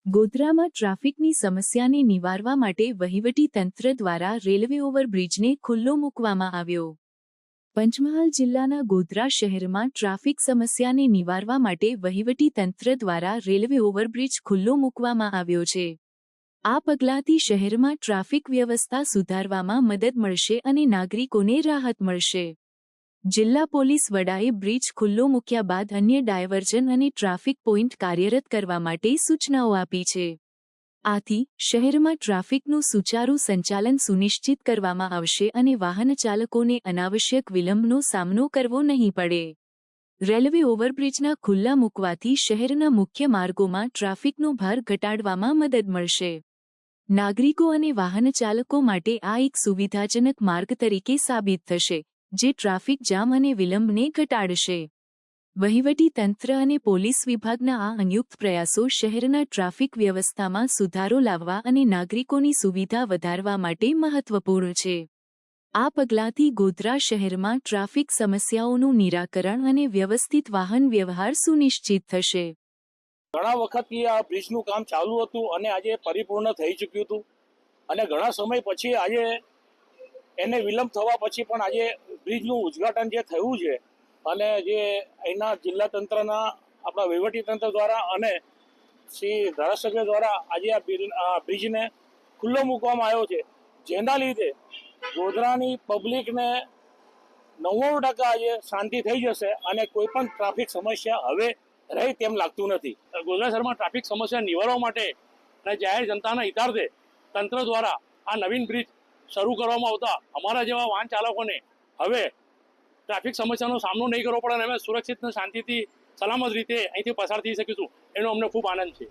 ગોધરામાં ટ્રાફિકની સમસ્યાને નિવારવા માટે વહીવટી તંત્ર દ્વારા રેલવે ઓવરબ્રિજને ખુલ્લો મૂકવામાં આવ્યો. પંચમહાલ જિલ્લાના ગોધરા શહેરમાં ટ્રાફિક સમસ્યાને નિવારવા માટે વહીવટી તંત્ર દ્વારા રેલવે ઓવરબ્રિજ ખુલ્લો મૂકવામાં આવ્યો છે. આ પગલાંથી શહેરમાં ટ્રાફિક વ્યવસ્થા સુધારવામાં મદદ મળશે અને નાગરિકોને રાહત મળશે. જિલ્લા પોલીસ વડાએ બ્રિજ ખુલ્લો મૂક્યા બાદ અન્ય ડાયવર્ઝન અને ટ્રાફિક પોઇન્ટ કાર્યરત કરવા માટે સૂચનાઓ આપી છે. આથી શહેરમાં ટ્રાફિકનું સુચારુ સંચાલન સુનિશ્ચિત કરવામાં આવશે અને વાહનચાલકોને અનાવશ્યક વિલંબનો સામનો કરવો નહીં પડે. રેલવે ઓવરબ્રિજના ખુલ્લા મૂકવાથી શહેરના મુખ્ય માર્ગોમાં ટ્રાફિકનો ભાર ઘટાડવામાં મદદ મળશે. નાગરિકો અને વાહનચાલકો માટે આ એક સુવિધાજનક માર્ગ તરીકે સાબિત થશે, જે ટ્રાફિક જામ અને વિલંબને ઘટાડશે. વહીવટી તંત્ર અને પોલીસ વિભાગના આ સંયુક્ત પ્રયાસો શહેરના ટ્રાફિક વ્યવસ્થામાં સુધારો લાવવા અને નાગરિકોની સુવિધા વધારવા માટે મહત્વપૂર્ણ છે. આ પગલાંથી ગોધરા શહેરમાં ટ્રાફિક સમસ્યાઓનું નિરાકરણ અને વ્યવસ્થિત વાહન વ્યવહાર સુનિશ્ચિત થશે. ઘણા વખતથી આ બ્રિજનું કામ ચાલુ હતું અને આજે પરિપૂર્ણ થઈ ચૂક્યું હતું અને ઘણા સમય પછી આજે એને વિલંબ થવા પછી પણ આજે બ્રિજનું ઉદ્ઘાટન જે થયું છે અને જે અહીંના જિલ્લા તંત્રના આપણા વહીવટી તંત્ર દ્વારા અને શ્રી ધારાસભ્ય દ્વારા આજે આ બ્રિજને ખુલ્લો મૂકવામાં આવ્યો છે, જેના લીધે ગોધરાની પબ્લિકને 99% આજે શાંતિ થઈ જશે અને કોઈ પણ ટ્રાફિક સમસ્યા હવે રહે તેમ લાગતું નથી. ગોધરા શહેરમાં ટ્રાફિક સમસ્યા નિવારવા માટે અને જાહેર જનતાના હિતાર્થે તંત્ર દ્વારા આ નવીન બ્રિજ શરૂ કરવામાં આવતા અમારા જેવા વાહન ચાલકોને હવે ટ્રાફિક સમસ્યાનો સામનો નહીં કરવો પડે અને અમે સુરક્ષિત અને શાંતિથી સલામત રીતે અહીંથી પસાર થઈ શકીશું, એનો અમને ખૂબ આનંદ છે.